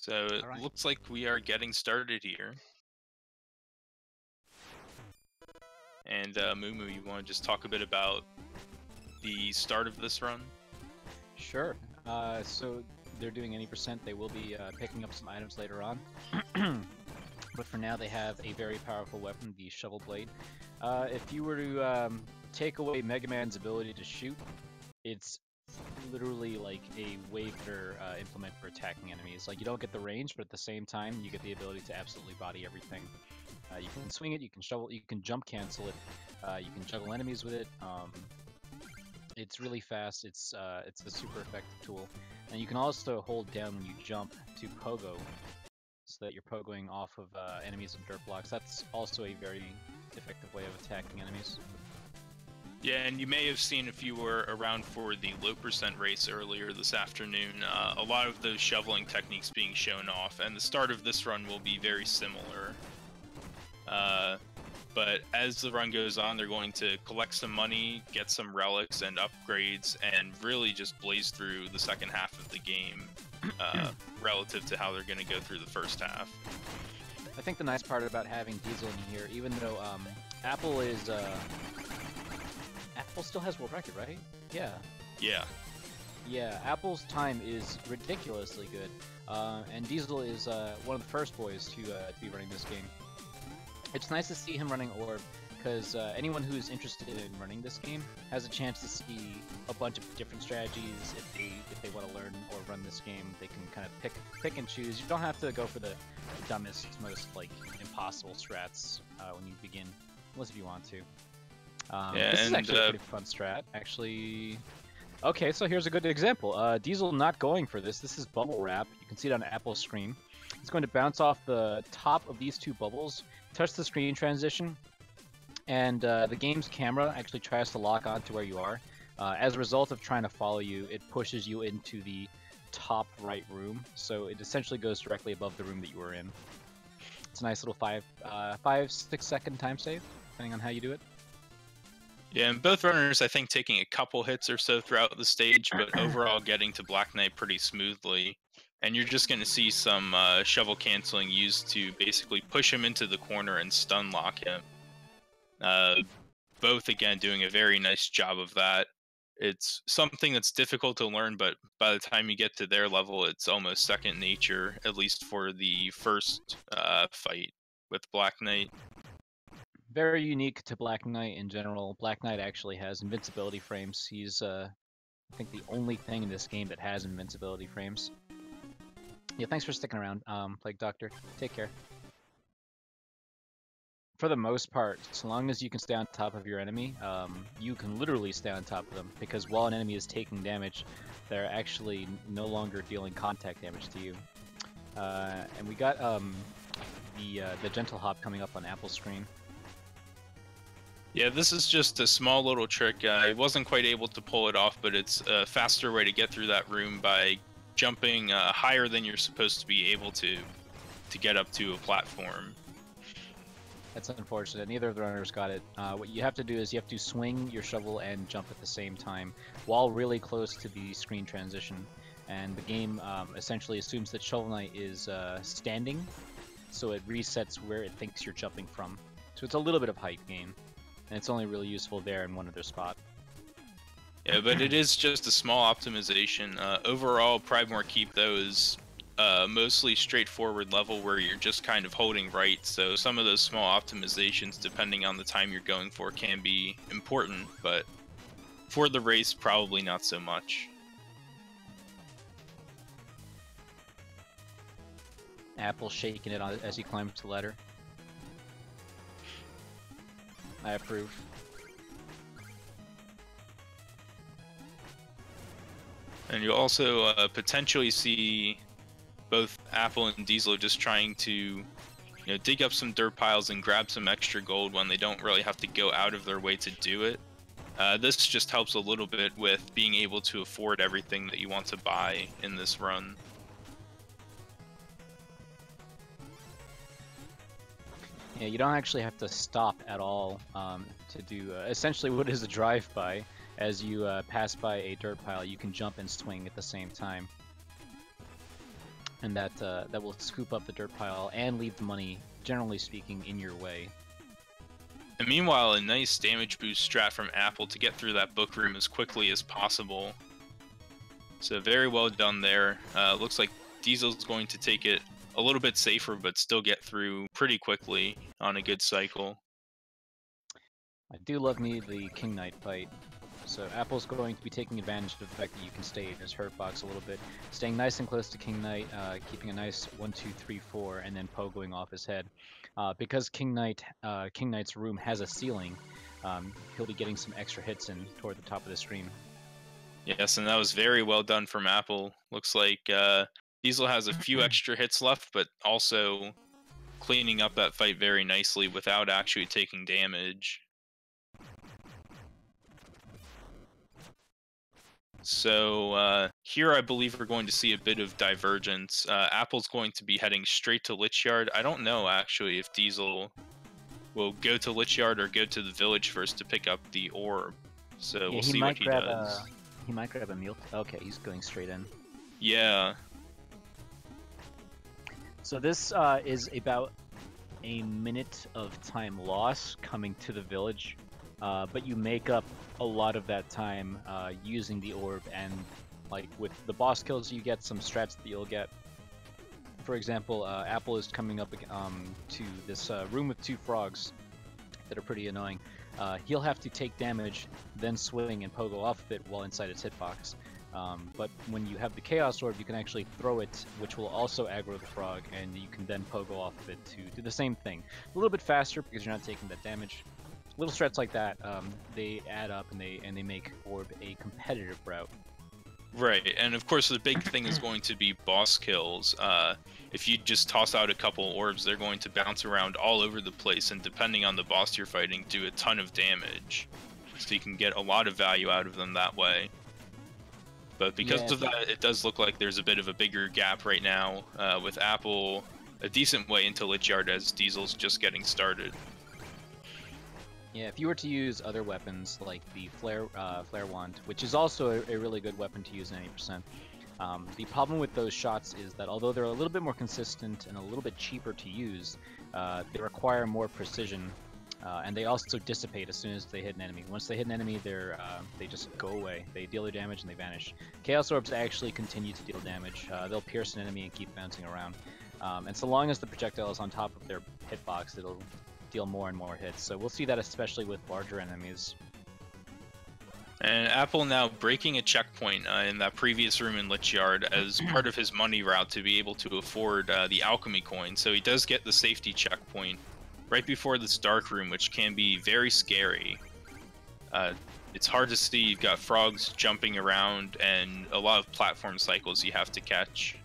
So it Alright. looks like we are getting started here. And Mumu, you want to just talk a bit about the start of this run? Sure. So they're doing any percent. They will be picking up some items later on. But for now, they have a very powerful weapon, the Shovel Blade. If you were to take away Mega Man's ability to shoot, it's literally like a way better implement for attacking enemies. Like, you don't get the range, but at the same time, you get the ability to absolutely body everything. You can swing it, you can shovel, you can jump cancel it, you can juggle enemies with it. It's really fast. It's a super effective tool, and you can also hold down when you jump to pogo, so that you're pogoing off of enemies and dirt blocks. That's also a very effective way of attacking enemies. Yeah, and you may have seen if you were around for the low percent race earlier this afternoon, a lot of those shoveling techniques being shown off, and the start of this run will be very similar. But as the run goes on, they're going to collect some money, get some relics and upgrades, and really just blaze through the second half of the game relative to how they're going to go through the first half. I think the nice part about having Diesel in here, even though Apple is Apple still has world record, right? Yeah. Yeah. Yeah, Apple's time is ridiculously good, and Diesel is one of the first boys to be running this game. It's nice to see him running Orb, because anyone who's interested in running this game has a chance to see a bunch of different strategies. If they want to learn or run this game, they can kind of pick and choose. You don't have to go for the dumbest, most like impossible strats when you begin, unless if you want to. Yeah, this is actually a pretty fun strat, actually. Okay, so here's a good example. Diesel not going for this. This is bubble wrap. You can see it on Apple's screen. It's going to bounce off the top of these two bubbles, touch the screen transition, and the game's camera actually tries to lock onto where you are. As a result of trying to follow you, it pushes you into the top right room, so it essentially goes directly above the room that you were in. It's a nice little 5-6 second time save, depending on how you do it. Yeah, and both runners, I think, taking a couple hits or so throughout the stage, but overall getting to Black Knight pretty smoothly. And you're just going to see some shovel canceling used to basically push him into the corner and stun lock him. Both, again, doing a very nice job of that. It's something that's difficult to learn, but by the time you get to their level, it's almost second nature, at least for the first fight with Black Knight. Very unique to Black Knight in general. Black Knight actually has invincibility frames. He's, I think, the only thing in this game that has invincibility frames. Yeah, thanks for sticking around, Plague Doctor. Take care. For the most part, so long as you can stay on top of your enemy, you can literally stay on top of them, because while an enemy is taking damage, they're actually no longer dealing contact damage to you. And we got the Gentle Hop coming up on Apple's screen. Yeah, this is just a small little trick. I wasn't quite able to pull it off, but it's a faster way to get through that room by jumping higher than you're supposed to be able to get up to a platform. That's unfortunate. Neither of the runners got it. What you have to do is you have to swing your shovel and jump at the same time while really close to the screen transition. And the game essentially assumes that Shovel Knight is standing, so it resets where it thinks you're jumping from. So it's a little bit of height gain, and it's only really useful there in one other spot. Yeah, but it is just a small optimization. Overall, Pridemore Keep, though, is mostly straightforward level where you're just kind of holding right, so some of those small optimizations, depending on the time you're going for, can be important, but for the race, probably not so much. Apple shaking it as he climbs the ladder. I approve. And you'll also potentially see both Apple and Diesel just trying to dig up some dirt piles and grab some extra gold when they don't really have to go out of their way to do it. This just helps a little bit with being able to afford everything that you want to buy in this run. Yeah, you don't actually have to stop at all to do essentially what is a drive-by. As you pass by a dirt pile, you can jump and swing at the same time. and that will scoop up the dirt pile and leave the money, generally speaking, in your way. And meanwhile, a nice damage boost strat from Apple to get through that book room as quickly as possible. So very well done there. Looks like Diesel's going to take it a little bit safer, but still get through pretty quickly on a good cycle. I do love me the King Knight fight. So Apple's going to be taking advantage of the fact that you can stay in his hurt box a little bit, staying nice and close to King Knight, keeping a nice 1, 2, 3, 4, and then pogoing off his head. Because King Knight's room has a ceiling, he'll be getting some extra hits in toward the top of the screen. Yes, and that was very well done from Apple. Looks like Diesel has a few extra hits left, but also cleaning up that fight very nicely without actually taking damage. So here I believe we're going to see a bit of divergence. Apple's going to be heading straight to Lich Yard. I don't know actually if Diesel will go to Lich Yard or go to the village first to pick up the orb. So we'll see what he does. He might grab a meal. Okay, he's going straight in. Yeah. So this is about a minute of time loss coming to the village, but you make up a lot of that time using the orb, and like with the boss kills you get some strats that you'll get. For example, Apple is coming up to this room with 2 frogs that are pretty annoying. He'll have to take damage, then swing and pogo off of it while inside its hitbox. But when you have the Chaos Orb, you can actually throw it, which will also aggro the frog, and you can then pogo off of it to do the same thing. A little bit faster because you're not taking that damage. Little strats like that, they add up and they make Orb a competitive route. Right, and of course the big thing is going to be boss kills. If you just toss out a couple orbs, they're going to bounce around all over the place, and depending on the boss you're fighting, do a ton of damage. So you can get a lot of value out of them that way. But because of that, it does look like there's a bit of a bigger gap right now, with Apple a decent way into Lich Yard as Diesel's just getting started. Yeah, if you were to use other weapons like the Flare Wand, which is also a really good weapon to use in 80%, the problem with those shots is that although they're a little bit more consistent and a little bit cheaper to use, they require more precision, and they also dissipate as soon as they hit an enemy. Once they hit an enemy, they just go away. They deal their damage and they vanish. Chaos Orbs actually continue to deal damage. They'll pierce an enemy and keep bouncing around. And so long as the projectile is on top of their hitbox, it'll deal more and more hits. So we'll see that especially with larger enemies. And Apple now breaking a checkpoint in that previous room in Lich Yard as part of his money route to be able to afford the alchemy coin. So he does get the safety checkpoint right before this dark room, which can be very scary. It's hard to see. You've got frogs jumping around and a lot of platform cycles you have to catch.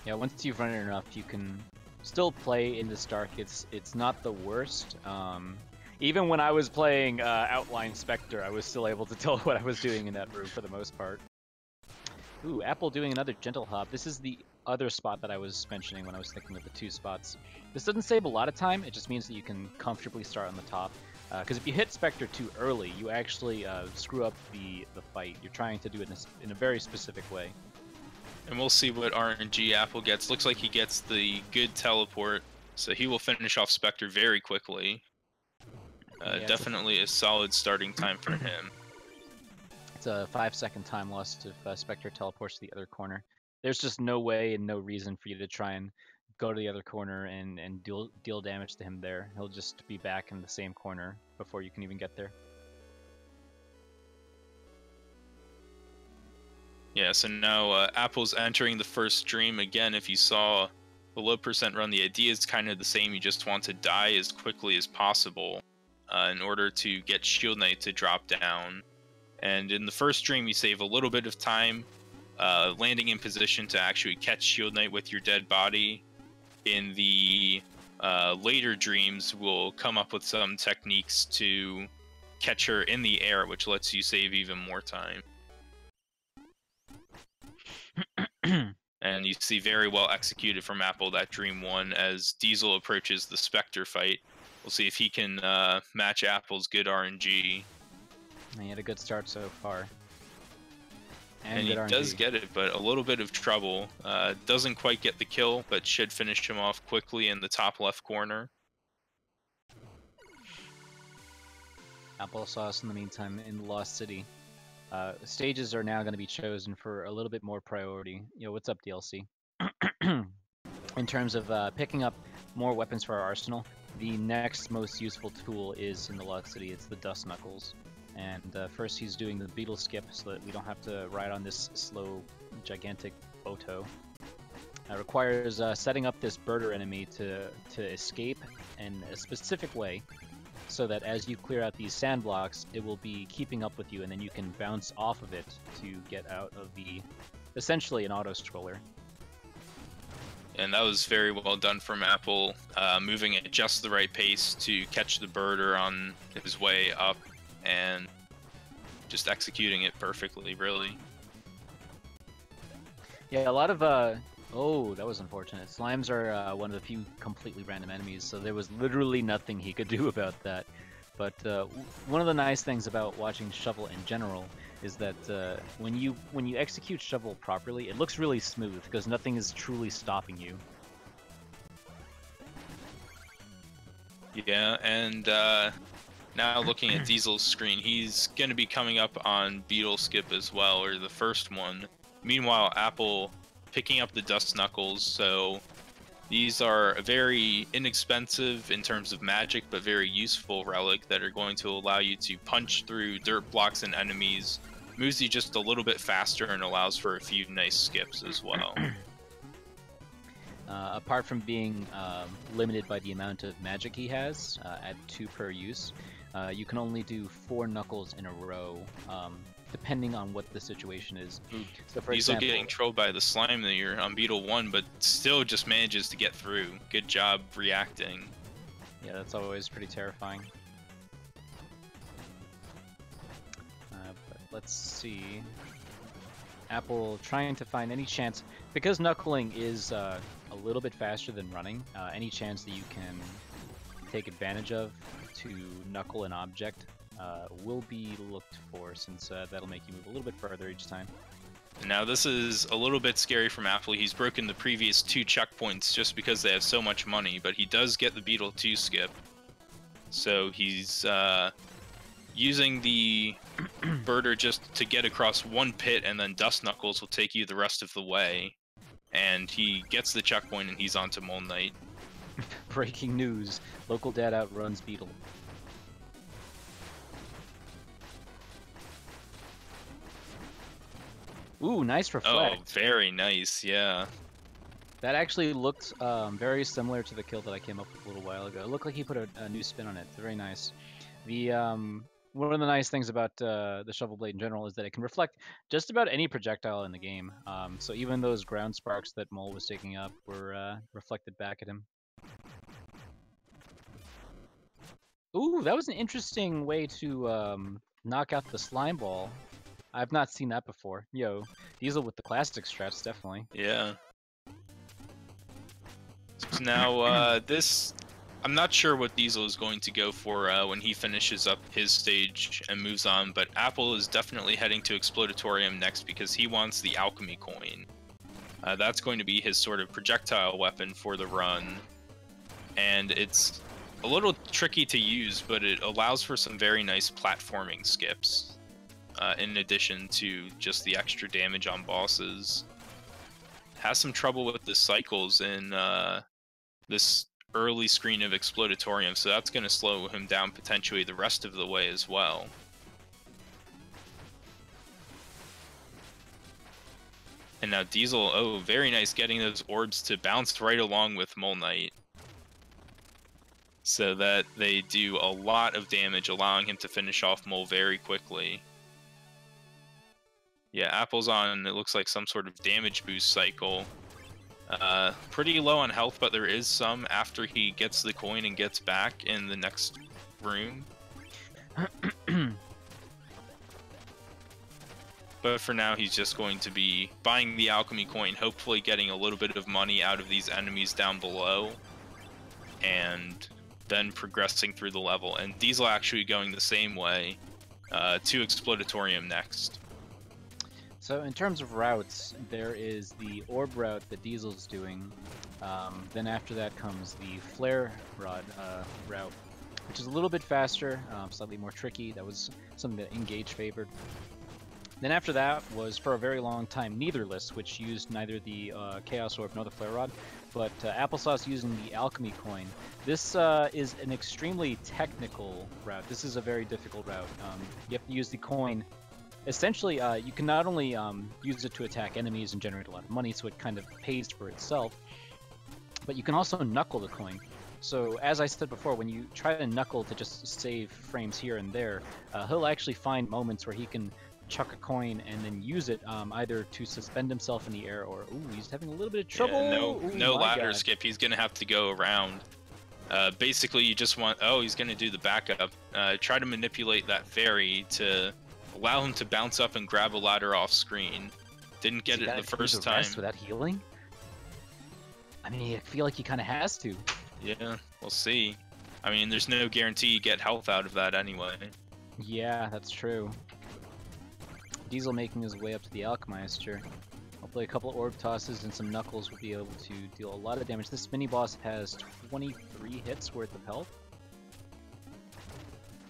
Yeah, once you've run it enough, you can still play in this dark. It's not the worst. Even when I was playing Outline Spectre, I was still able to tell what I was doing in that room for the most part. Ooh, Apple doing another gentle hop. This is the other spot that I was mentioning when I was thinking of the 2 spots. This doesn't save a lot of time, it just means that you can comfortably start on the top. Because if you hit Spectre too early, you actually screw up the fight. You're trying to do it in a very specific way. And we'll see what RNG Apple gets. Looks like he gets the good teleport, so he will finish off Spectre very quickly. Yeah, definitely a solid starting time for him. It's a 5-second time loss if Spectre teleports to the other corner. There's just no way and no reason for you to try and go to the other corner and deal damage to him there. He'll just be back in the same corner before you can even get there. Yeah, so now Apple's entering the first dream. Again, if you saw the low percent run, the idea is kind of the same. You just want to die as quickly as possible in order to get Shield Knight to drop down. And in the first dream, you save a little bit of time landing in position to actually catch Shield Knight with your dead body. In the later dreams, we'll come up with some techniques to catch her in the air, which lets you save even more time. And you see very well executed from Apple that Dream 1 as Diesel approaches the Spectre fight. We'll see if he can match Apple's good RNG. He had a good start so far. And good he RNG. does get it, but a little bit of trouble. Doesn't quite get the kill, but should finish him off quickly in the top left corner. Applesauce in the meantime in the Lost City. Stages are now going to be chosen for a little bit more priority. Yo, what's up, DLC? In terms of picking up more weapons for our arsenal, the next most useful tool is in the Lost City. It's the Dust Knuckles. And first he's doing the beetle skip so that we don't have to ride on this slow, gigantic Boto. It requires setting up this birder enemy to escape in a specific way, so that as you clear out these sand blocks, it will be keeping up with you, and then you can bounce off of it to get out of the, essentially an auto-scroller. And that was very well done from Apple, moving at just the right pace to catch the birder on his way up, and just executing it perfectly, really. Yeah, a lot of, oh, that was unfortunate. Slimes are one of the few completely random enemies, so there was literally nothing he could do about that. But one of the nice things about watching Shovel in general is that when you execute Shovel properly, it looks really smooth, because nothing is truly stopping you. Yeah, and now looking at Diesel's screen, he's going to be coming up on Beetle Skip as well, or the first one. Meanwhile, Apple picking up the Dust Knuckles, so these are a very inexpensive in terms of magic, but very useful relic that are going to allow you to punch through dirt blocks and enemies, moves you just a little bit faster, and allows for a few nice skips as well. Apart from being limited by the amount of magic he has, at 2 per use, you can only do 4 knuckles in a row, depending on what the situation is. So for Diesel example, getting trolled by the slime there on Beetle 1, but still just manages to get through. Good job reacting. Yeah, that's always pretty terrifying. But let's see. Apple trying to find any chance, because knuckling is a little bit faster than running, any chance that you can take advantage of to knuckle an object will be looked for, since that'll make you move a little bit further each time. Now this is a little bit scary from Apple. He's broken the previous 2 checkpoints just because they have so much money, but he does get the Beetle 2 skip. So he's using the birder just to get across one pit, and then Dust Knuckles will take you the rest of the way. And he gets the checkpoint, and he's onto Mole Knight. Breaking news. Local dad outruns Beetle. Ooh, nice reflect. Oh, very nice, yeah. That actually looked very similar to the kill that I came up with a little while ago. It looked like he put a new spin on it. Very nice. The one of the nice things about the Shovel Blade in general is that it can reflect just about any projectile in the game. So even those ground sparks that Mole was taking up were reflected back at him. Ooh, that was an interesting way to knock out the slime ball. I've not seen that before. Yo, Diesel with the classic strats, definitely. Yeah. So now, this... I'm not sure what Diesel is going to go for when he finishes up his stage and moves on, but Apple is definitely heading to Explodatorium next because he wants the Alchemy Coin. That's going to be his sort of projectile weapon for the run. And it's a little tricky to use, but it allows for some very nice platforming skips. In addition to just the extra damage on bosses. Has some trouble with the cycles in this early screen of Explodatorium, so that's going to slow him down potentially the rest of the way as well. And now Diesel, oh, very nice getting those orbs to bounce right along with Mole Knight, so that they do a lot of damage, allowing him to finish off Mole very quickly. Yeah, Apple's on, it looks like some sort of damage boost cycle. Pretty low on health, but there is some after he gets the coin and gets back in the next room. But for now, he's just going to be buying the alchemy coin, hopefully getting a little bit of money out of these enemies down below, and then progressing through the level. And Diesel actually going the same way to Explodatorium next. So in terms of routes, there is the orb route that Diesel's doing. Then after that comes the flare rod route, which is a little bit faster, slightly more tricky. That was something that Engage favored. Then after that was, for a very long time, Neitherless, which used neither the Chaos Orb nor the Flare Rod, but Applesauce using the Alchemy Coin. This is an extremely technical route. This is a very difficult route. You have to use the coin. Essentially, you can not only use it to attack enemies and generate a lot of money, so it kind of pays for itself, but you can also knuckle the coin. So, as I said before, when you try to knuckle to just save frames here and there, he'll actually find moments where he can chuck a coin and then use it either to suspend himself in the air or, ooh, he's having a little bit of trouble. Yeah, no ladder skip. He's going to have to go around. Basically, you just want, he's going to do the backup. Try to manipulate that fairy to allow him to bounce up and grab a ladder off screen. Didn't get it the first time. Without healing? I mean, I feel like he kind of has to. Yeah, we'll see. I mean, there's no guarantee you get health out of that anyway. Yeah, that's true. Diesel making his way up to the Alchemeister. Hopefully a couple orb tosses and some knuckles will be able to deal a lot of damage. This mini-boss has 23 hits worth of health.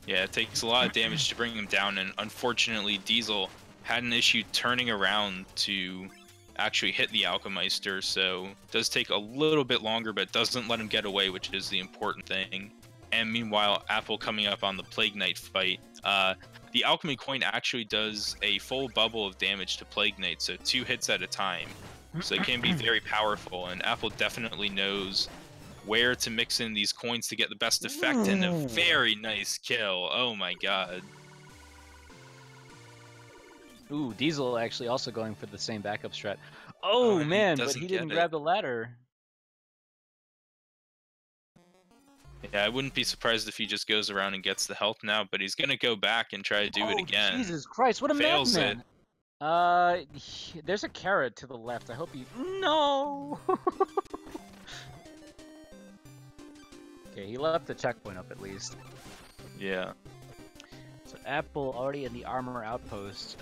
Yeah, it takes a lot of damage to bring him down, and unfortunately Diesel had an issue turning around to actually hit the Alchemeister, so it does take a little bit longer, but doesn't let him get away, which is the important thing. And meanwhile, Apple coming up on the Plague Knight fight. The Alchemy Coin actually does a full bubble of damage to Plague Knight, so 2 hits at a time. So it can be very powerful, and Apple definitely knows where to mix in these coins to get the best effect, and a very nice kill. Oh my god. Ooh, Diesel actually also going for the same backup strat. Oh man, but he didn't grab the ladder. Yeah, I wouldn't be surprised if he just goes around and gets the health now, but he's gonna go back and try to do it again. Jesus Christ, what a madman! There's a carrot to the left. I hope he... No! Okay, he left the checkpoint up at least. Yeah. So Apple already in the armor outpost.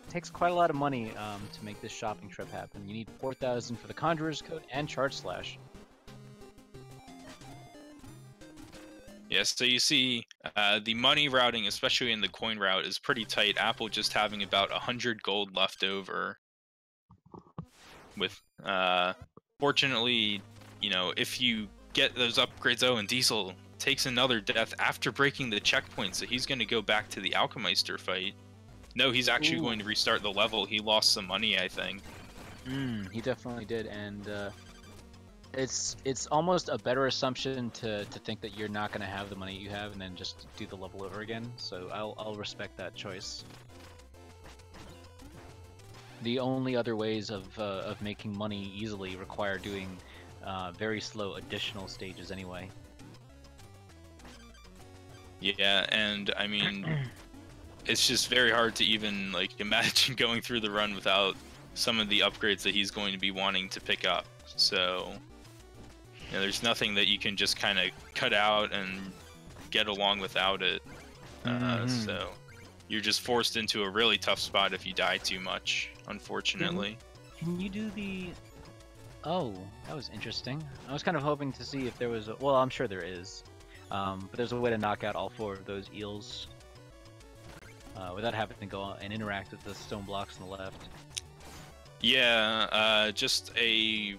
Takes quite a lot of money to make this shopping trip happen. You need 4,000 for the Conjurer's Coat and Charge Slash. Yes, so you see the money routing, especially in the coin route, is pretty tight. Apple just having about 100 gold left over. With, fortunately, you know, if you get those upgrades, and Diesel takes another death after breaking the checkpoint, so he's going to go back to the Alchemeister fight. No, he's actually going to restart the level. He lost some money, I think. He definitely did, and it's almost a better assumption to think that you're not going to have the money you have and then just do the level over again, so I'll respect that choice. The only other ways of making money easily require doing very slow additional stages anyway. Yeah, and I mean, it's just very hard to even like imagine going through the run without some of the upgrades that he's going to be wanting to pick up. So, you know, there's nothing that you can just kind of cut out and get along without it. So you're just forced into a really tough spot if you die too much, unfortunately. Can you do the... Oh, that was interesting. I was kind of hoping to see if there was a... Well, I'm sure there is. But there's a way to knock out all 4 of those eels without having to go and interact with the stone blocks on the left. Yeah, just a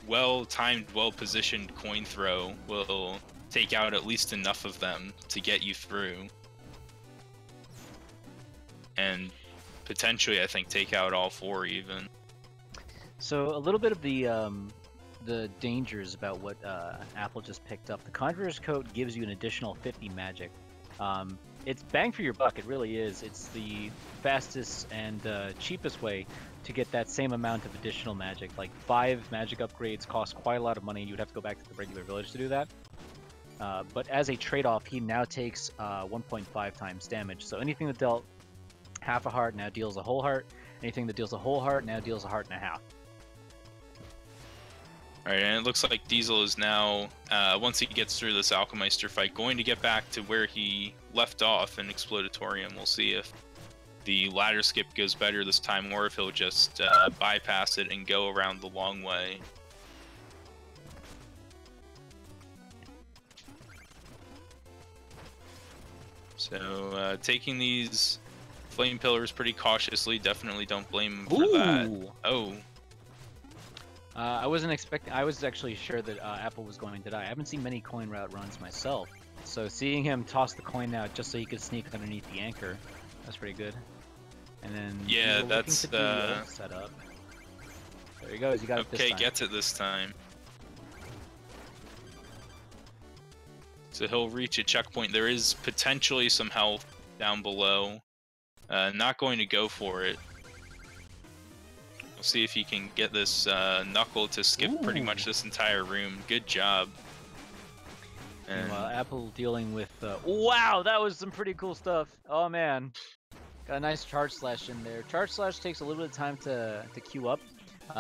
well-timed, well-positioned coin throw will take out at least enough of them to get you through. And potentially, I think, take out all 4 even. So a little bit of the dangers about what Apple just picked up. The Conjurer's Coat gives you an additional 50 magic. It's bang for your buck, it really is. It's the fastest and cheapest way to get that same amount of additional magic. Like 5 magic upgrades cost quite a lot of money. You'd have to go back to the regular village to do that. But as a trade-off, he now takes 1.5 times damage. So anything that dealt half a heart now deals a whole heart. Anything that deals a whole heart now deals a heart and a half. Alright, and it looks like Diesel is now, once he gets through this Alchemeister fight, going to get back to where he left off in Explodatorium. We'll see if the ladder skip goes better this time, or if he'll just bypass it and go around the long way. So taking these flame pillars pretty cautiously, definitely don't blame him for that. Oh. I wasn't expecting. I was actually sure that Apple was going to die. I haven't seen many coin route runs myself, so seeing him toss the coin out just so he could sneak underneath the anchor, that's pretty good. And then yeah, that's set up. There he goes. You got it this time. Okay, gets it this time. So he'll reach a checkpoint. There is potentially some health down below. Not going to go for it. We'll see if he can get this knuckle to skip pretty much this entire room. Good job. And Apple dealing with... wow, that was some pretty cool stuff. Oh, man. Got a nice charge slash in there. Charge slash takes a little bit of time to queue up.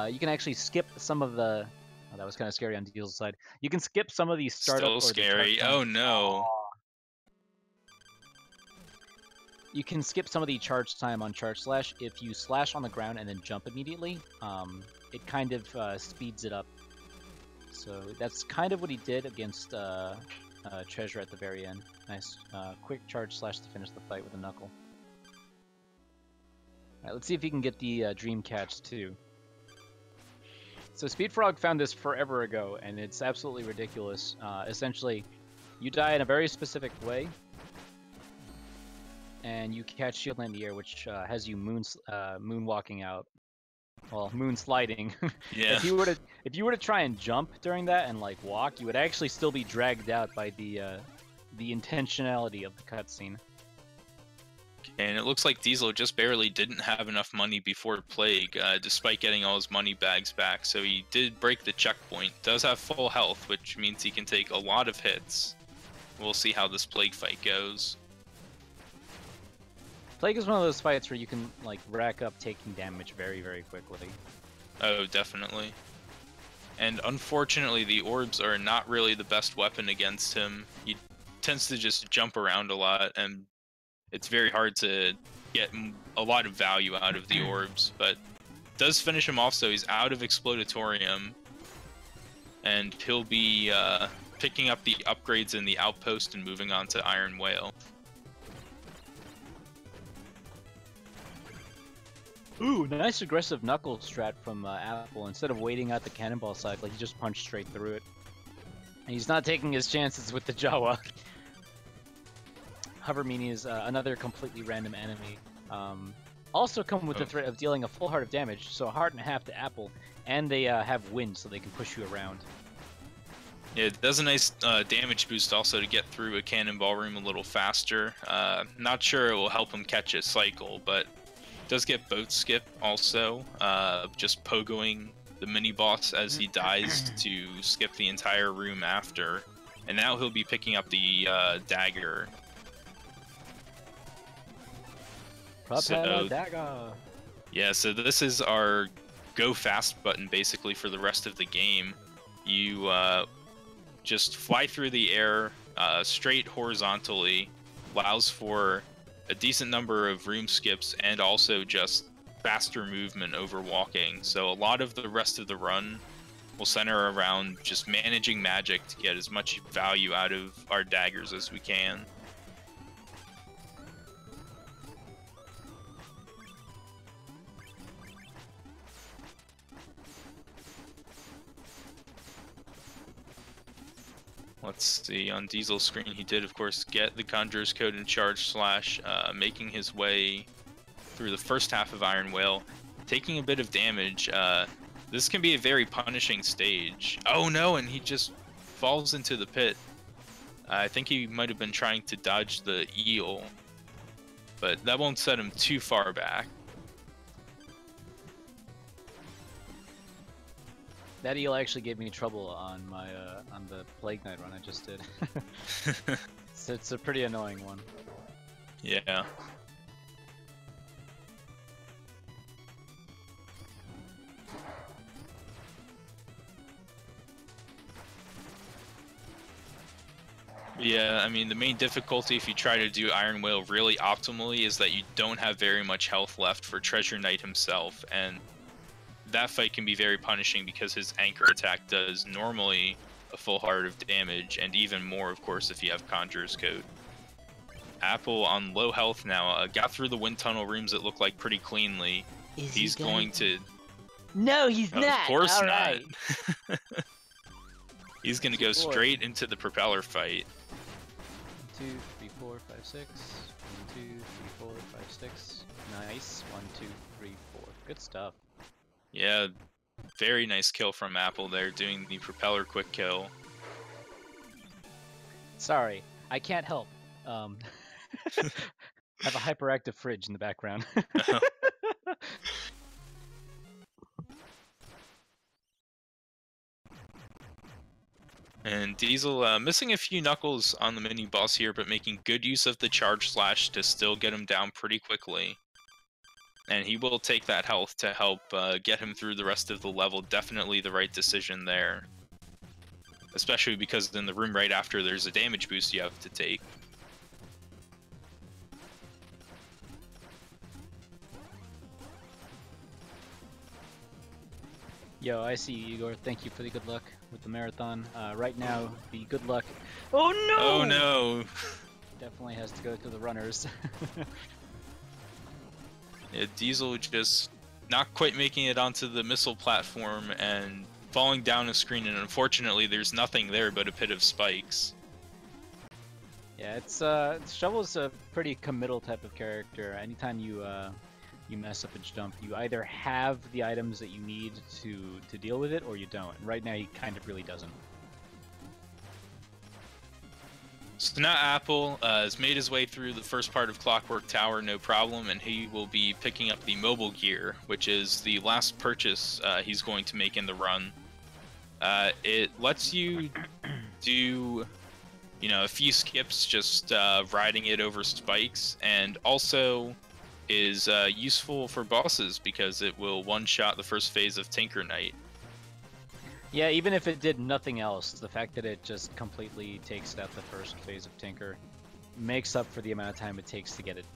You can actually skip some of the... Oh, that was kind of scary on Diesel's side. You can skip some of these startup... Still scary. Oh, no. You can skip some of the charge time on charge slash if you slash on the ground and then jump immediately. It kind of speeds it up. So that's kind of what he did against Treasure at the very end. Nice quick charge slash to finish the fight with a knuckle. Alright, let's see if he can get the dream catch too. So Speedfrog found this forever ago, and it's absolutely ridiculous. Essentially, you die in a very specific way, and you catch Shovel Knight in the air, which has you moonwalking out. Well, moon sliding. Yeah. If you were to try and jump during that and like walk, you would actually still be dragged out by the intentionality of the cutscene. And it looks like Diesel just barely didn't have enough money before Plague, despite getting all his money bags back. So he did break the checkpoint. Does have full health, which means he can take a lot of hits. We'll see how this Plague fight goes. Plague is one of those fights where you can like rack up taking damage very, very quickly. Oh, definitely. And unfortunately, the orbs are not really the best weapon against him. He tends to just jump around a lot, and it's very hard to get a lot of value out of the orbs, but does finish him off, so he's out of Explodatorium, and he'll be picking up the upgrades in the outpost and moving on to Iron Whale. Ooh, nice aggressive knuckle strat from Apple. Instead of waiting out the cannonball cycle, he just punched straight through it. And he's not taking his chances with the Jawa. Hover Meanie is another completely random enemy. Also come with the threat of dealing a full heart of damage, so a heart and a half to Apple, and they have wind, so they can push you around. Yeah, it does a nice damage boost also to get through a cannonball room a little faster. Not sure it will help him catch a cycle, but does get boat skip also, just pogoing the mini boss as he dies to skip the entire room after. And now he'll be picking up the dagger. Propeller dagger. Yeah, so this is our go fast button basically for the rest of the game. You just fly through the air straight horizontally, allows for a decent number of room skips and also just faster movement over walking. So a lot of the rest of the run will center around just managing magic to get as much value out of our daggers as we can. Let's see, on Diesel's screen, he did, of course, get the Conjurer's Code and Charge Slash, making his way through the first half of Iron Whale, taking a bit of damage. This can be a very punishing stage. Oh no, and he just falls into the pit. I think he might have been trying to dodge the eel, but that won't set him too far back. That eel actually gave me trouble on my on the Plague Knight run I just did. So it's a pretty annoying one. Yeah. Yeah, I mean, the main difficulty if you try to do Iron Whale really optimally is that you don't have very much health left for Treasure Knight himself, and that fight can be very punishing because his anchor attack does normally a full heart of damage, and even more, of course, if you have Conjurer's Coat. Apple on low health now, got through the wind tunnel rooms it looked like pretty cleanly. He's going to... No, he's not! Of course not. Right. He's gonna go straight into the propeller fight. 1, 2, 3, 4, 5, 6. 1, 2, 3, 4, 5, 6. Nice. 1, 2, 3, 4. Good stuff. Yeah, very nice kill from Apple there, doing the propeller quick kill. Sorry, I can't help. I have a hyperactive fridge in the background. And Diesel missing a few knuckles on the mini boss here, but making good use of the charge slash to still get him down pretty quickly. And he will take that health to help get him through the rest of the level. Definitely the right decision there. Especially because in the room right after there's a damage boost you have to take. Yo, I see you, Igor. Thank you for the good luck with the marathon. Right now, the good luck... Oh no! Oh no! Definitely has to go to the runners. Yeah, Diesel just not quite making it onto the missile platform and falling down a screen, and unfortunately there's nothing there but a pit of spikes. Yeah, Shovel's a pretty committal type of character. Anytime you mess up a jump, you either have the items that you need to deal with it, or you don't. And right now, he kind of really doesn't. So now Apple has made his way through the first part of Clockwork Tower, no problem, and he will be picking up the mobile gear, which is the last purchase he's going to make in the run. It lets you do, you know, a few skips just riding it over spikes, and also is useful for bosses because it will one-shot the first phase of Tinker Knight. Yeah, even if it did nothing else, the fact that it just completely takes out the first phase of Tinker makes up for the amount of time it takes to get it,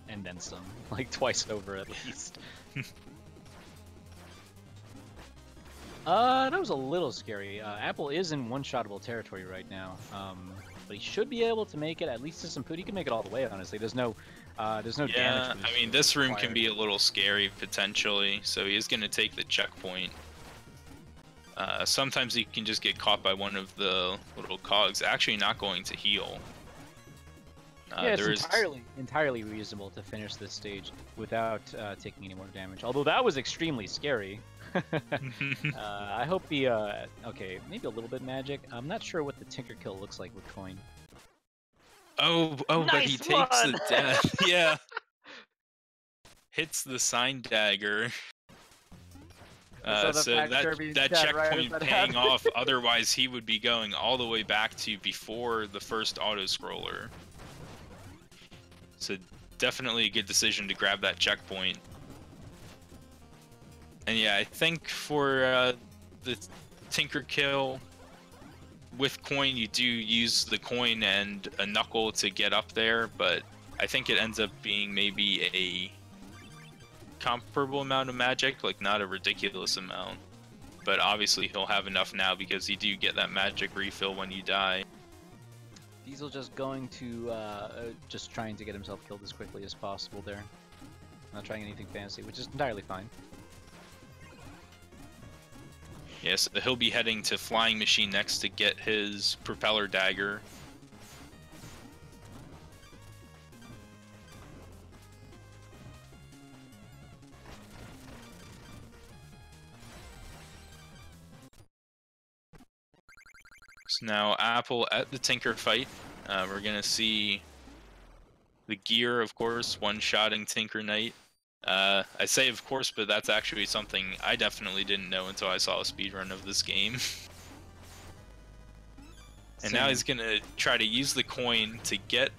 and then some, like twice over at least. That was a little scary. Apple is in one-shottable territory right now, but he should be able to make it at least to some food. He can make it all the way, honestly. There's no damage. Yeah, I mean, this room can be a little scary, potentially, so he is going to take the checkpoint. Sometimes he can just get caught by one of the little cogs, actually not going to heal. Yeah, it's entirely reasonable to finish this stage without taking any more damage, although that was extremely scary. I hope the, okay, maybe a little bit magic. I'm not sure what the Tinker Kill looks like with coin. Oh, Nice but he takes one! the death. Yeah. Hits the sign dagger. So that checkpoint paying off, otherwise he would be going all the way back to before the first auto-scroller. So definitely a good decision to grab that checkpoint. And yeah, I think for the Tinker Kill, with coin you do use the coin and a knuckle to get up there, but I think it ends up being maybe a comparable amount of magic, like not a ridiculous amount. But obviously he'll have enough now because you do get that magic refill when you die. Diesel just going to, just trying to get himself killed as quickly as possible there. Not trying anything fancy, which is entirely fine. Yes, he'll be heading to Flying Machine next to get his propeller dagger. So now Apple at the Tinker fight. We're gonna see the gear, of course, one-shotting Tinker Knight. I say of course, but that's actually something I definitely didn't know until I saw a speedrun of this game. And now he's gonna try to use the coin to get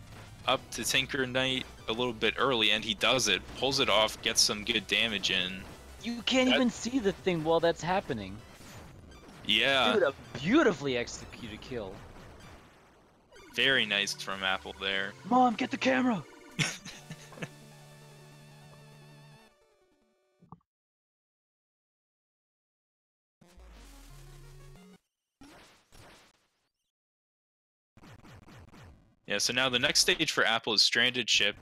up to Tinker Knight a little bit early, and he does it, pulls it off, gets some good damage in. You can't even see the thing while that's happening. Yeah. Dude, a beautifully executed kill. Very nice from Apple there. Mom, get the camera! Yeah, so now the next stage for Apple is Stranded Ship,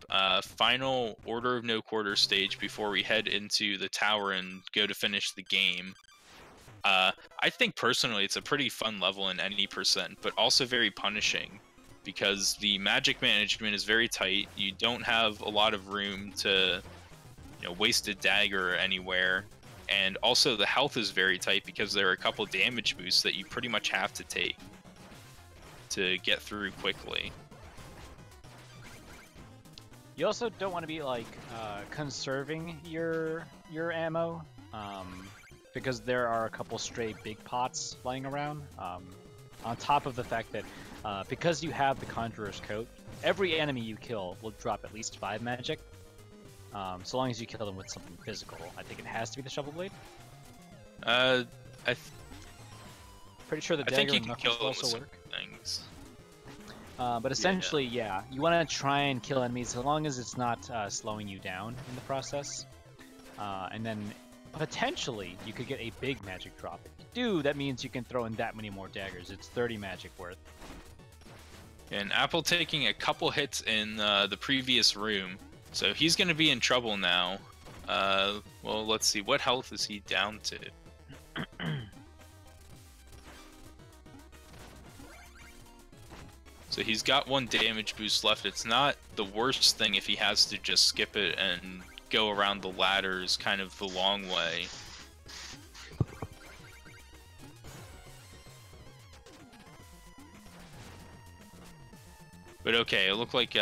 final Order of No Quarter stage before we head into the tower and go to finish the game. I think personally it's a pretty fun level in any percent, but also very punishing because the magic management is very tight. You don't have a lot of room to, waste a dagger anywhere. And also the health is very tight because there are a couple damage boosts that you pretty much have to take to get through quickly. You also don't want to be like conserving your ammo, because there are a couple stray big pots flying around. On top of the fact that because you have the Conjurer's Coat, every enemy you kill will drop at least 5 magic. So long as you kill them with something physical. I think it has to be the Shovel Blade. Pretty sure the dagger and knuckles will also work. Things. But essentially, yeah, you want to try and kill enemies as long as it's not slowing you down in the process. And then potentially you could get a big magic drop. If you do, that means you can throw in that many more daggers. It's 30 magic worth. And Apple taking a couple hits in the previous room, so he's going to be in trouble now. Well, let's see, what health is he down to? So he's got 1 damage boost left. It's not the worst thing if he has to just skip it and go around the ladders kind of the long way. But okay, it looked like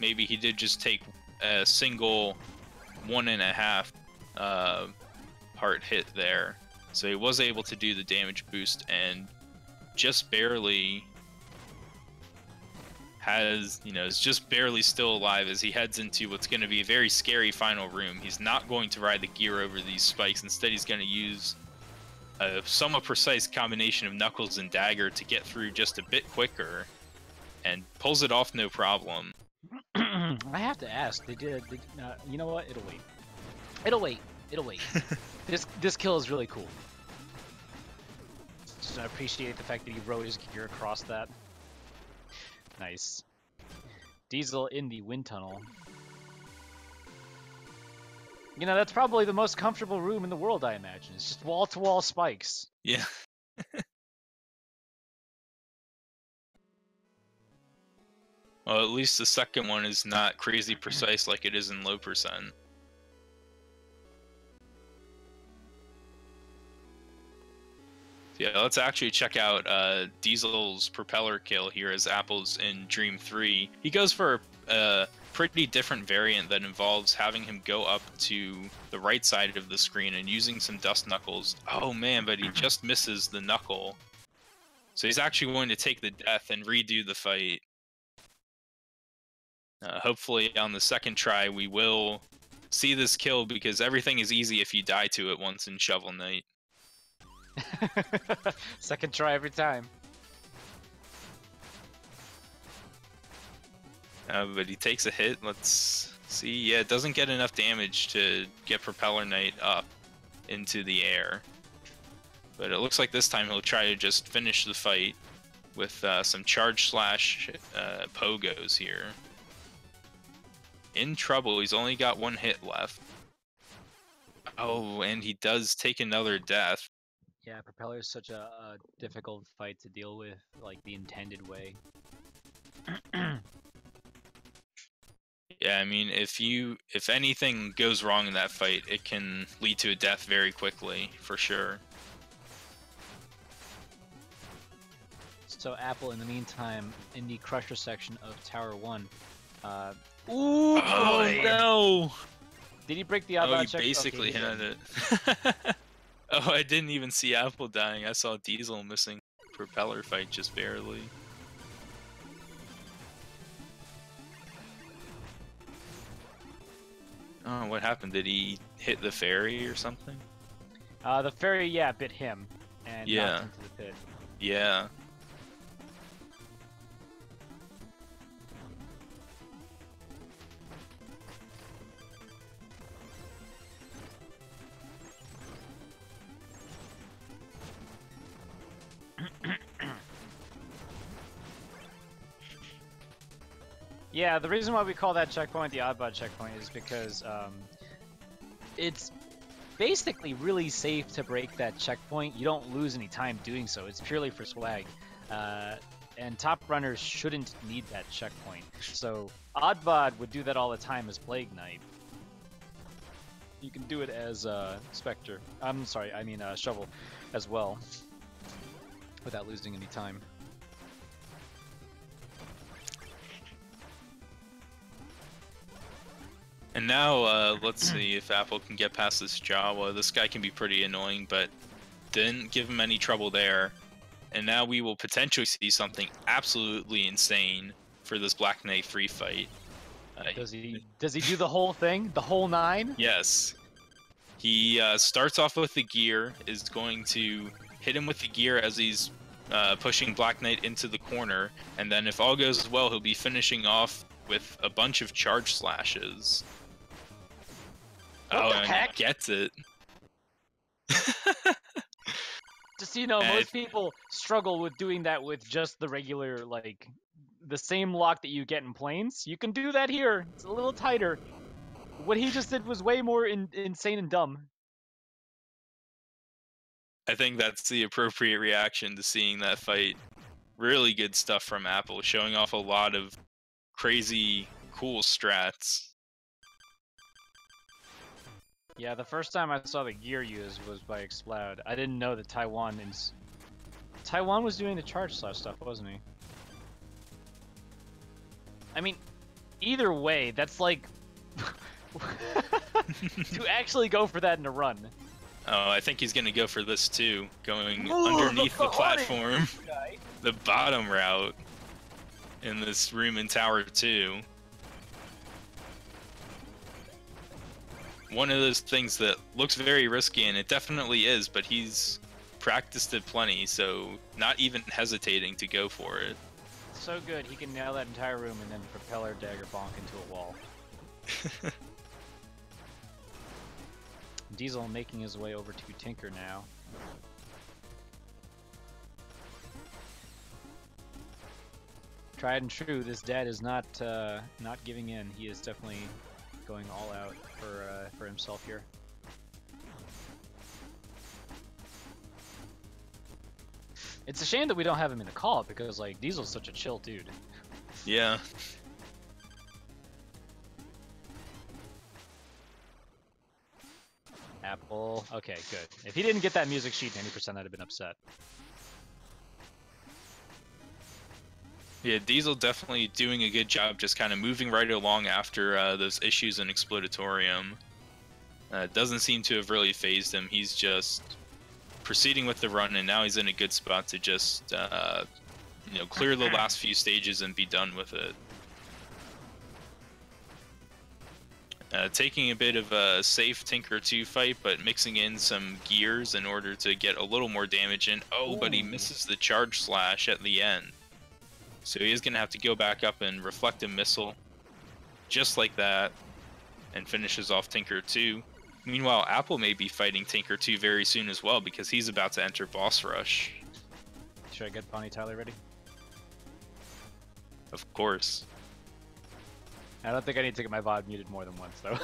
maybe he did just take a single 1.5 part hit there. So he was able to do the damage boost and just barely is just barely still alive as he heads into what's going to be a very scary final room. He's not going to ride the gear over these spikes. Instead, he's going to use a somewhat precise combination of knuckles and dagger to get through just a bit quicker, and pulls it off no problem. I have to ask, you know what? It'll wait. This kill is really cool. Just appreciate the fact that he rode his gear across that. Nice. Diesel in the wind tunnel. That's probably the most comfortable room in the world, I imagine. It's just wall-to-wall spikes. Yeah. Well, at least the second one is not crazy precise like it is in low percent. Yeah, let's actually check out Diesel's propeller kill here as Apple's in Dream 3. He goes for a pretty different variant that involves having him go up to the right side of the screen and using some dust knuckles. Oh man, but he just misses the knuckle. So he's actually going to take the death and redo the fight. Hopefully on the second try we will see this kill because everything is easy if you die to it once in Shovel Knight. Second try every time. But he takes a hit. Let's see. Yeah, it doesn't get enough damage to get Propeller Knight up into the air. But it looks like this time he'll try to just finish the fight with some charge slash pogos here. In trouble. He's only got 1 hit left. Oh, and he does take another death. Yeah, Propeller is such a difficult fight to deal with, like the intended way. Yeah, I mean, if anything goes wrong in that fight, it can lead to a death very quickly, for sure. So Apple, in the meantime, in the Crusher section of Tower 1. Ooh! Oh no! Did he break the outbound check? Oh, he basically had it. Oh, I didn't even see Apple dying. I saw Diesel missing propeller fight just barely. Oh, what happened? Did he hit the ferry or something? The ferry, yeah, bit him and knocked him to the pit. Yeah. Yeah, the reason why we call that checkpoint the oddbot checkpoint is because it's basically really safe to break that checkpoint. You don't lose any time doing so. It's purely for swag. And top runners shouldn't need that checkpoint. So oddbot would do that all the time as Plague Knight. You can do it as Spectre. I'm sorry, I mean Shovel as well, without losing any time. And now, let's see if Apple can get past this Jawa. This guy can be pretty annoying, but didn't give him any trouble there. And now we will potentially see something absolutely insane for this Black Knight 3 fight. Does he do the whole thing? The whole 9? Yes. He starts off with the gear, is going to hit him with the gear as he's pushing Black Knight into the corner, and then if all goes well, he'll be finishing off with a bunch of charge slashes. What the and heck? he gets it. Just so you know, most people struggle with doing that with just the regular, like, the same lock that you get in planes. You can do that here. It's a little tighter. What he just did was way more insane and dumb. I think that's the appropriate reaction to seeing that fight. Really good stuff from Apple, showing off a lot of crazy, cool strats. Yeah, the first time I saw the gear used was by Exploud. I didn't know that Taiwan was doing the charge slash stuff, wasn't he? I mean, either way, that's like to actually go for that in a run. Oh, I think he's gonna go for this too, going underneath the platform, the bottom route in this room in Tower 2. One of those things that looks very risky, and it definitely is, but he's practiced it plenty, so not even hesitating to go for it. So good, he can nail that entire room and then propeller dagger bonk into a wall. Diesel making his way over to Tinker now. Tried and true, this dad is not giving in. He is definitely going all out for himself here. It's a shame that we don't have him in the call because like Diesel's such a chill dude. Yeah. Apple. Okay, good. If he didn't get that music sheet 90%, I'd have been upset. Yeah, Diesel definitely doing a good job just kind of moving right along after those issues in Explodatorium. Doesn't seem to have really phased him. He's just proceeding with the run, and now he's in a good spot to just clear the last few stages and be done with it. Taking a bit of a safe Tinker 2 fight, but mixing in some gears in order to get a little more damage in. Oh, but he misses the charge slash at the end. So he is going to have to go back up and reflect a missile, just like that, and finishes off Tinker 2. Meanwhile, Apple may be fighting Tinker 2 very soon as well, because he's about to enter Boss Rush. Should I get Bonnie Tyler ready? Of course. I don't think I need to get my VOD muted more than once, though.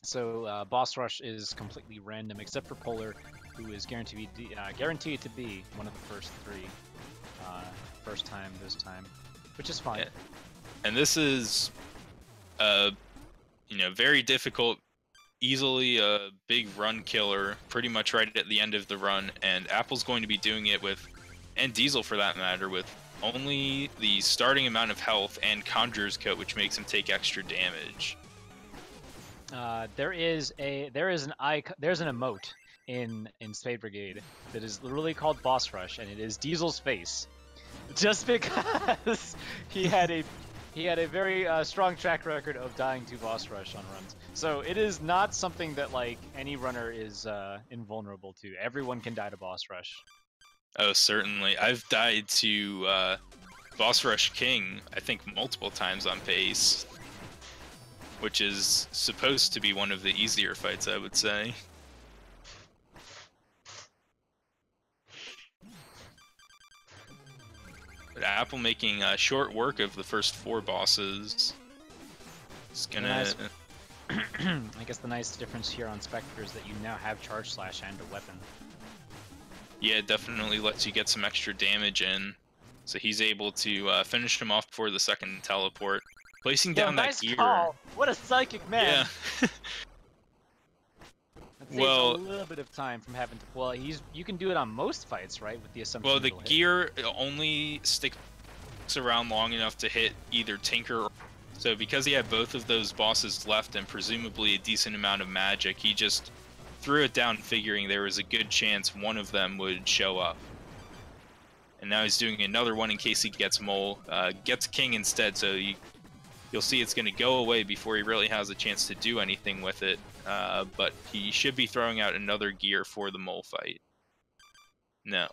So, Boss Rush is completely random, except for Polar, who is guaranteed to be one of the first 3. First time this time, which is fine. Yeah. And this is, very difficult, easily a big run killer, pretty much right at the end of the run, and Apple's going to be doing it with, and Diesel for that matter, with only the starting amount of health and Conjurer's Coat, which makes him take extra damage. There's an emote in Spade Brigade that is literally called Boss Rush, and it is Diesel's face, just because he had a very strong track record of dying to Boss Rush on runs. So it is not something that like any runner is invulnerable to. Everyone can die to Boss Rush. Oh, certainly. I've died to Boss Rush King, I think, multiple times on pace, which is supposed to be one of the easier fights, I would say. But Apple making short work of the first 4 bosses. It's gonna... I guess the nice difference here on Spectre is that you now have Charge Slash and a weapon. Yeah, it definitely lets you get some extra damage in. So he's able to finish him off before the second teleport. Placing down nice that gear. Call. What a psychic man! Yeah. That saves Well- a little bit of time from having to. Well, you can do it on most fights, right? With the assumption. Well, the it'll hit. gear only sticks around long enough to hit either Tinker or... So because he had both of those bosses left and presumably a decent amount of magic, he just threw it down figuring there was a good chance one of them would show up. And now he's doing another one in case he gets Mole. Gets King instead, so you'll see it's going to go away before he really has a chance to do anything with it. But he should be throwing out another gear for the Mole fight. No.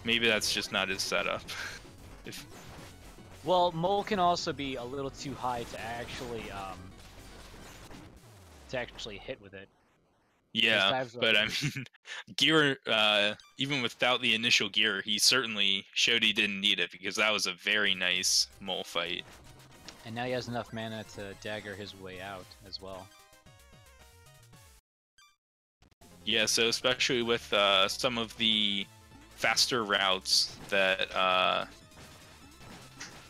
Maybe that's just not his setup. Well, Mole can also be a little too high to actually hit with it. Yeah, but I mean, gear, even without the initial gear, he certainly showed he didn't need it because that was a very nice Mole fight. And now he has enough mana to dagger his way out as well. Yeah, so especially with some of the faster routes that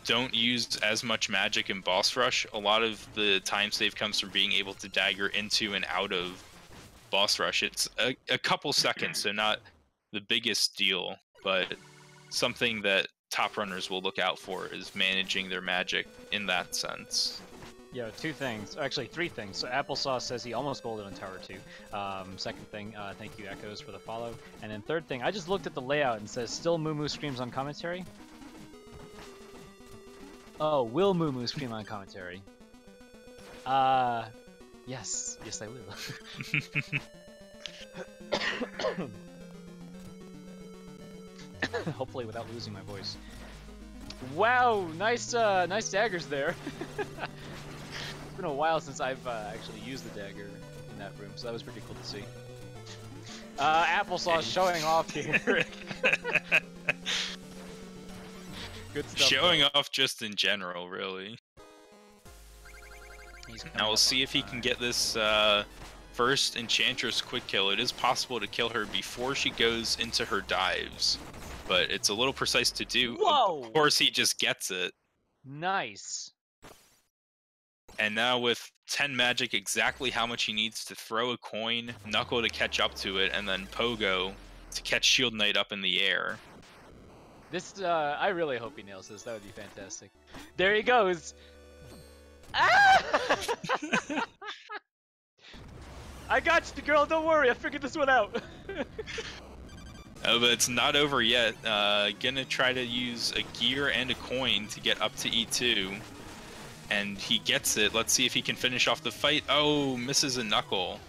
don't use as much magic in boss rush, a lot of the time save comes from being able to dagger into and out of boss rush. It's a couple seconds, so not the biggest deal, but something that top runners will look out for is managing their magic in that sense. Yeah, 2 things. Actually, 3 things. So Applesauce says he almost golded on Tower 2. Second thing, thank you Echoes for the follow. And then third thing, I just looked at the layout and says still Moo Moo screams on commentary. Oh, will Moo Moo scream on commentary? Yes. Yes, I will. Hopefully without losing my voice. Wow, nice daggers there. It's been a while since I've actually used the dagger in that room, so that was pretty cool to see. Applesauce showing off here. Good stuff. Showing off just in general, really. Now we'll see if he can get this first Enchantress quick kill. It is possible to kill her before she goes into her dives, but it's a little precise to do. Whoa! Of course, he just gets it. Nice. And now with 10 magic, exactly how much he needs to throw a coin, Knuckle to catch up to it, and then Pogo to catch Shield Knight up in the air. This, I really hope he nails this. That would be fantastic. There he goes. Ah! I got you, girl. Don't worry. I figured this one out. Oh, but it's not over yet. Gonna try to use a gear and a coin to get up to E2. And he gets it. Let's see if he can finish off the fight. Oh, misses a Knuckle.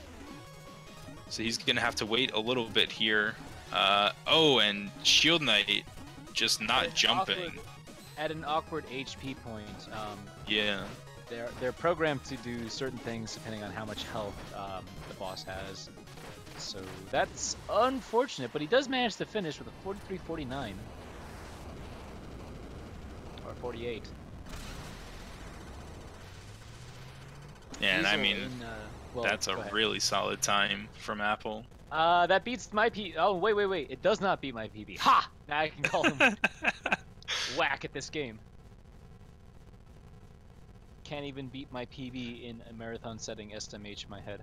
So he's gonna have to wait a little bit here. Oh, and Shield Knight just not jumping. At an awkward HP point. Yeah. They're programmed to do certain things depending on how much health the boss has. So that's unfortunate, but he does manage to finish with a 43-49. Or 48. Yeah, and I Diesel mean, well, that's a really solid time from Apple. That beats my Oh, wait. It does not beat my PB. Ha! Now I can call him whack at this game. Can't even beat my PB in a marathon setting SMH in my head.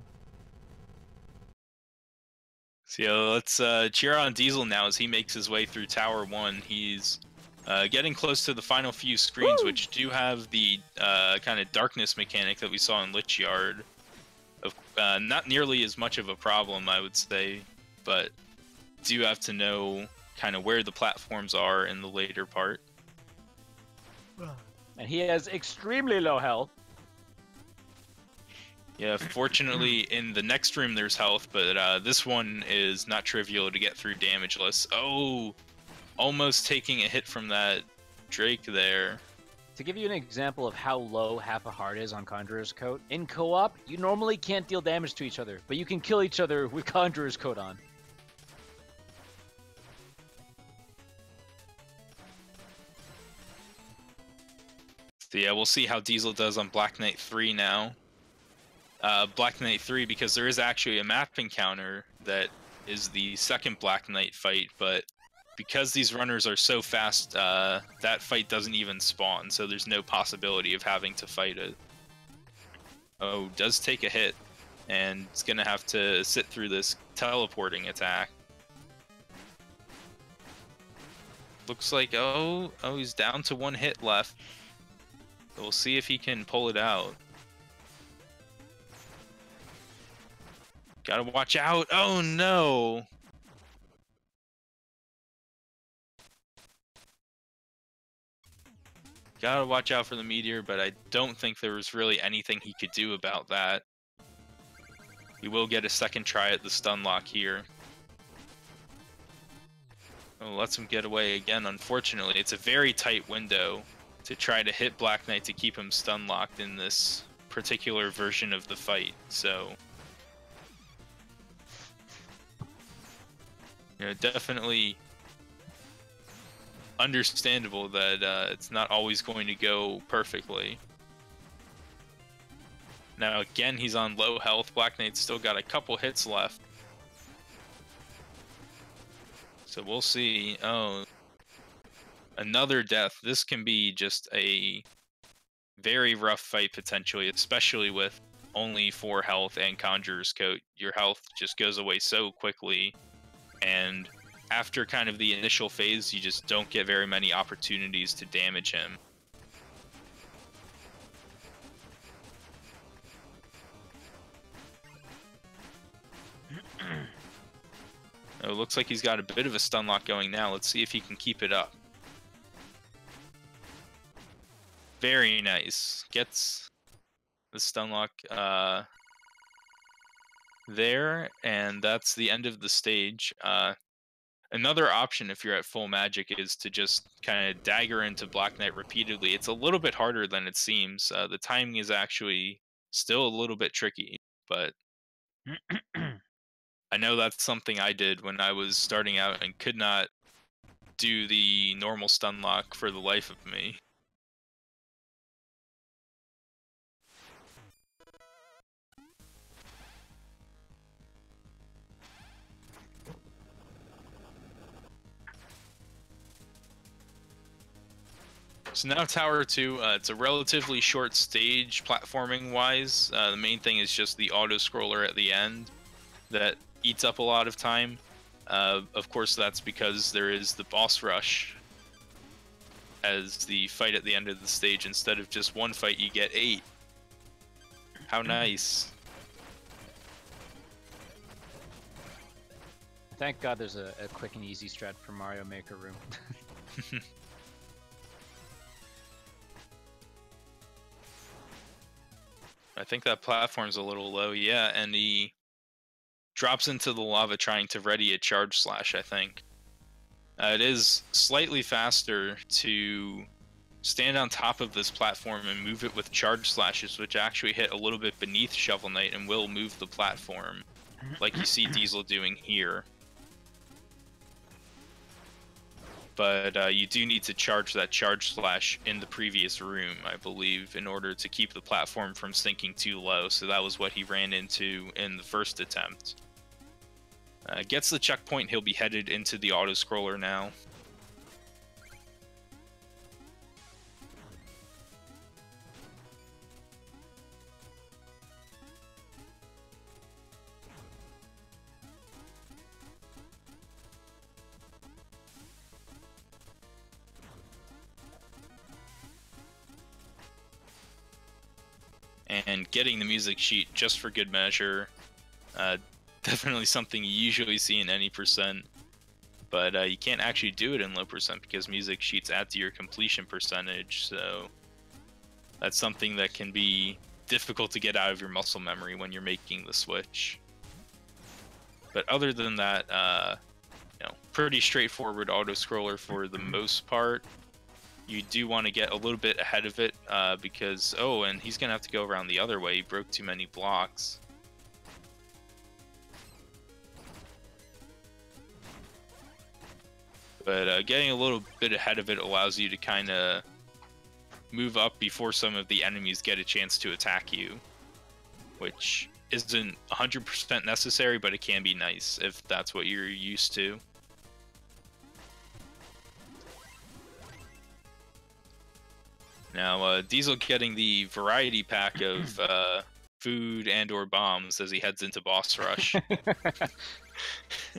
So yeah, let's cheer on Diesel now as he makes his way through Tower 1. He's getting close to the final few screens, Woo! which do have the kind of darkness mechanic that we saw in Lich Yard. Not nearly as much of a problem, I would say, but do have to know kind of where the platforms are in the later part. And he has extremely low health. Yeah, fortunately in the next room there's health, but this one is not trivial to get through damageless. Oh, almost taking a hit from that Drake there. To give you an example of how low half a heart is on Conjurer's Coat, in co-op, you normally can't deal damage to each other, but you can kill each other with Conjurer's Coat on. So yeah, we'll see how Diesel does on Black Knight 3 now. Black Knight 3, because there is actually a map encounter that is the second Black Knight fight, but because these runners are so fast, that fight doesn't even spawn, so there's no possibility of having to fight it. Oh, does take a hit, and it's gonna have to sit through this teleporting attack. Looks like, oh, he's down to 1 hit left. We'll see if he can pull it out. Gotta watch out. Oh no! Gotta watch out for the meteor, but I don't think there was really anything he could do about that. He will get a second try at the stun lock here. Oh, lets him get away again, unfortunately. It's a very tight window to try to hit Black Knight to keep him stun locked in this particular version of the fight, so... You know, definitely understandable that it's not always going to go perfectly. Now again, he's on low health. Black Knight's still got a couple hits left. So we'll see. Oh, another death. This can be just a very rough fight potentially, especially with only 4 health and Conjurer's Coat. Your health just goes away so quickly, and after kind of the initial phase, you just don't get very many opportunities to damage him. Oh, it looks like he's got a bit of a stun lock going now. Let's see if he can keep it up. Very nice. Gets the stun lock there, and that's the end of the stage. Another option if you're at full magic is to just kind of dagger into Black Knight repeatedly. It's a little bit harder than it seems. The timing is actually still a little bit tricky, but I know that's something I did when I was starting out and could not do the normal stun lock for the life of me. So now Tower 2, it's a relatively short stage platforming-wise. The main thing is just the auto-scroller at the end that eats up a lot of time. Of course, that's because there is the boss rush as the fight at the end of the stage. Instead of just 1 fight, you get 8. How nice. Thank God there's a quick and easy strat for Mario Maker Room. I think that platform's a little low, yeah, and he drops into the lava trying to ready a charge slash, I think. It is slightly faster to stand on top of this platform and move it with charge slashes, which actually hit a little bit beneath Shovel Knight and will move the platform, like you see Diesel doing here. But you do need to charge that charge slash in the previous room, I believe, in order to keep the platform from sinking too low. So that was what he ran into in the first attempt. Gets the checkpoint, he'll be headed into the auto-scroller now. And getting the music sheet just for good measure. Definitely something you usually see in any percent, but you can't actually do it in low percent because music sheets add to your completion percentage, so that's something that can be difficult to get out of your muscle memory when you're making the switch. But other than that, you know, pretty straightforward auto-scroller for the most part. You do want to get a little bit ahead of it because, oh, and he's going to have to go around the other way. He broke too many blocks. But getting a little bit ahead of it allows you to kind of move up before some of the enemies get a chance to attack you, which isn't 100% necessary, but it can be nice if that's what you're used to. Now, Diesel getting the variety pack of food and or bombs as he heads into boss rush.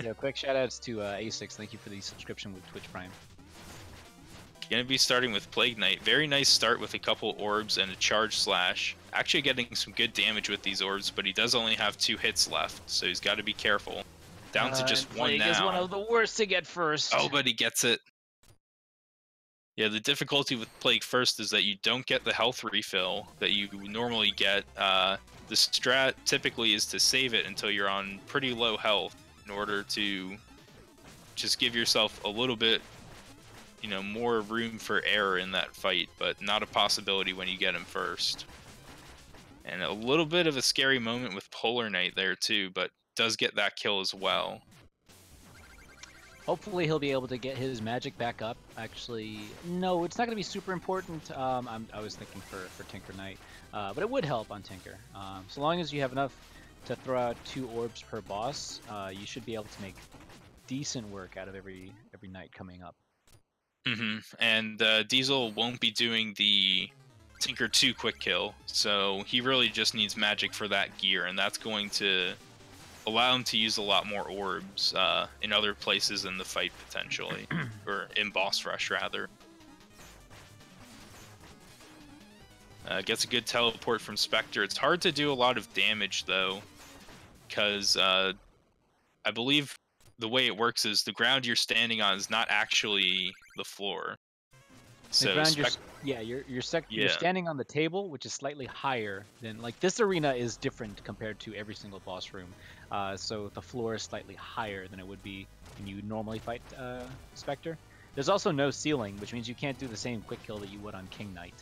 Yeah, quick shoutouts to A6. Thank you for the subscription with Twitch Prime. Gonna be starting with Plague Knight. Very nice start with a couple orbs and a charge slash. Actually getting some good damage with these orbs, but he does only have 2 hits left, so he's got to be careful. Down to just one Plague now. is one of the worst to get first. Oh, but he gets it. Yeah, the difficulty with Plague first is that you don't get the health refill that you normally get. The strat typically is to save it until you're on pretty low health in order to just give yourself a little bit, you know, more room for error in that fight, but not a possibility when you get him first. And a little bit of a scary moment with Polar Knight there too, but does get that kill as well. Hopefully he'll be able to get his magic back up. Actually, no, it's not going to be super important. I was thinking for Tinker Knight, but it would help on Tinker. So long as you have enough to throw out 2 orbs per boss, you should be able to make decent work out of every knight coming up. And Diesel won't be doing the Tinker 2 quick kill, so he really just needs magic for that gear, and that's going to allow him to use a lot more orbs in other places in the fight potentially, or in boss rush rather. Gets a good teleport from Spectre. It's hard to do a lot of damage though, because I believe the way it works is the ground you're standing on is not actually the floor. So the ground you're standing on the table, which is slightly higher than, like, this arena is different compared to every single boss room. So the floor is slightly higher than it would be when you normally fight Spectre. There's also no ceiling, which means you can't do the same quick kill that you would on King Knight.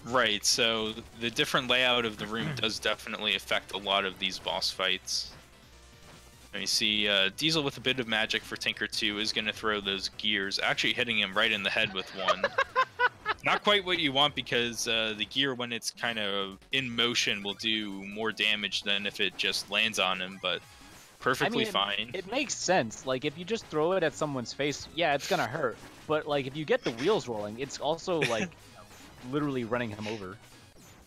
Right, so the different layout of the room does definitely affect a lot of these boss fights. And you see Diesel with a bit of magic for Tinker 2 is going to throw those gears, actually hitting him right in the head with one. Not quite what you want, because the gear, when it's kind of in motion, will do more damage than if it just lands on him, but perfectly fine. It makes sense. Like, if you just throw it at someone's face, yeah, it's going to hurt. But, like, if you get the wheels rolling, it's also, like, literally running him over.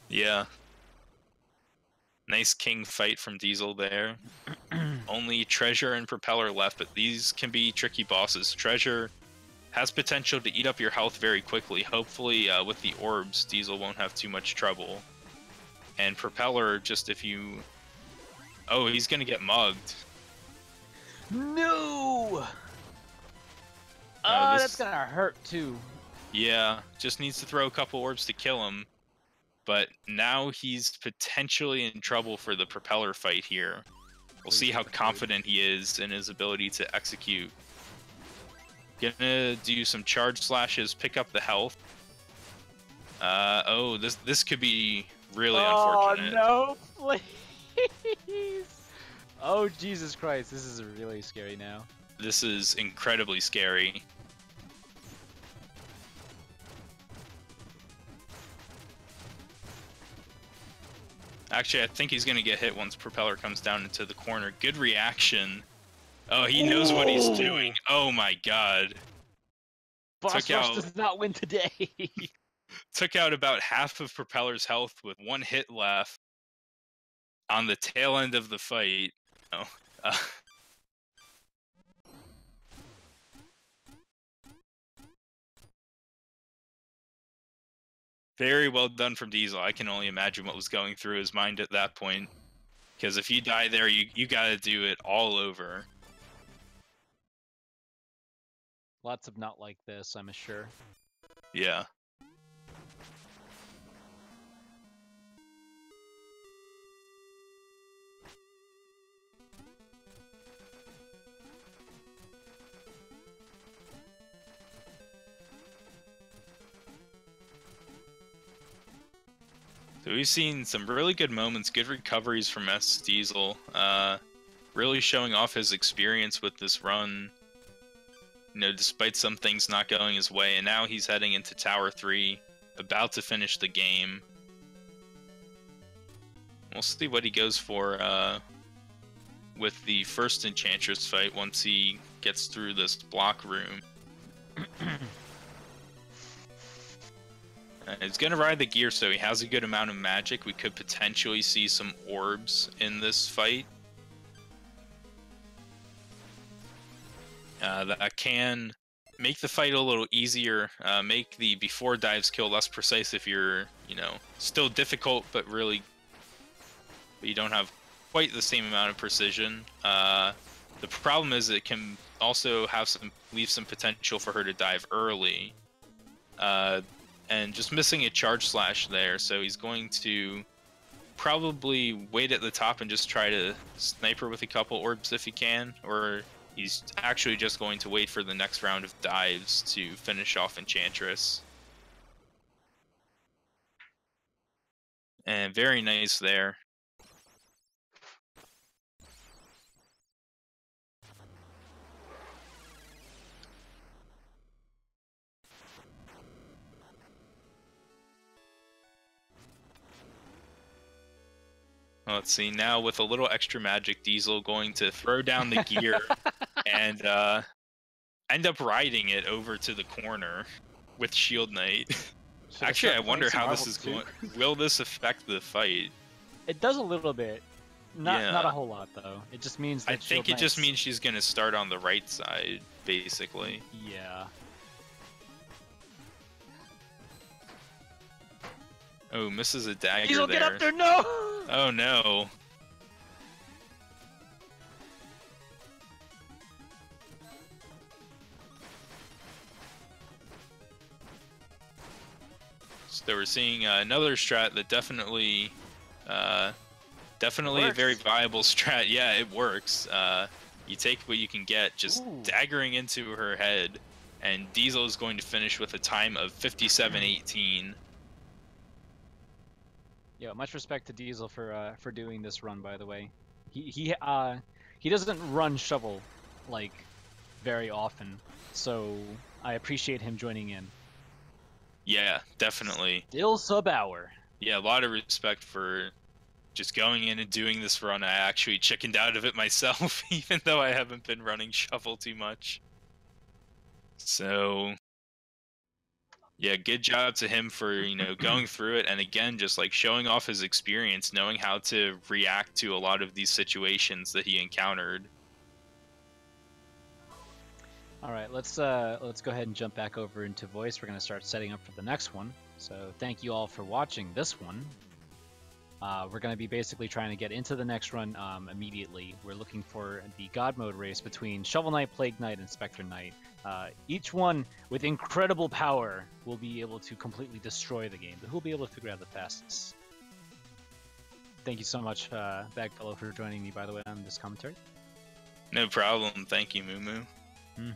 Yeah. Nice king fight from Diesel there. Only Treasure and Propeller left, but these can be tricky bosses. Treasure has potential to eat up your health very quickly. Hopefully, with the orbs, Diesel won't have too much trouble. And Propeller, just if you... Oh, he's gonna get mugged. No! That's gonna hurt too. Yeah, just needs to throw a couple orbs to kill him. But now he's potentially in trouble for the Propeller fight here. We'll see how confident he is in his ability to execute. Gonna do some charge slashes, pick up the health. Oh, this could be really unfortunate. Oh no, please! Oh Jesus Christ, this is really scary now. This is incredibly scary. Actually, I think he's going to get hit once Propeller comes down into the corner. Good reaction. Oh, he knows what he's doing. Oh my god. Boss Rush does not win today. Took out about half of Propeller's health with 1 hit left on the tail end of the fight. Oh. Very well done from Diesel. I can only imagine what was going through his mind at that point. Because if you die there, you gotta do it all over. Lots of not like this, I'm sure. Yeah. So we've seen some really good moments, good recoveries from SDiezal. Really showing off his experience with this run. You know, despite some things not going his way, and now he's heading into Tower 3. about to finish the game. We'll see what he goes for with the first Enchantress fight once he gets through this block room. He's going to ride the gear, so he has a good amount of magic. We could potentially see some orbs in this fight. That can make the fight a little easier, make the before dives kill less precise if you're, you know, still difficult, but you don't have quite the same amount of precision. The problem is it can also leave some potential for her to dive early. And just missing a charge slash there, so he's going to probably wait at the top and just try to snipe her with a couple orbs if he can, or he's actually just going to wait for the next round of dives to finish off Enchantress. And very nice there. Let's see, now with a little extra magic, Diesel going to throw down the gear and end up riding it over to the corner with Shield Knight. Actually, I wonder how this is going. Will this affect the fight? It does a little bit. Not a whole lot, though. It just means that I think it just means she's going to start on the right side, basically. Yeah. Oh, misses a dagger Diesel, there. get up there, no! Oh no. So we're seeing another strat that definitely a very viable strat. Yeah, it works. You take what you can get, just daggering into her head, and Diesel is going to finish with a time of 57:18. Yeah, much respect to Diesel for doing this run, by the way. He doesn't run Shovel like very often, so I appreciate him joining in. Yeah, definitely. Still sub-hour. Yeah, a lot of respect for just going in and doing this run. I actually chickened out of it myself, even though I haven't been running Shovel too much. So yeah, good job to him for, you know, going through it, and again, just like showing off his experience, knowing how to react to a lot of these situations that he encountered. All right, let's go ahead and jump back over into voice. We're gonna start setting up for the next one. So thank you all for watching this one. We're going to be basically trying to get into the next run immediately. We're looking for the God Mode race between Shovel Knight, Plague Knight, and Spectre Knight. Each one with incredible power will be able to completely destroy the game, but who'll be able to figure out the fastest? Thank you so much, Bagfellow, for joining me, by the way, on this commentary. No problem. Thank you, Moo Moo.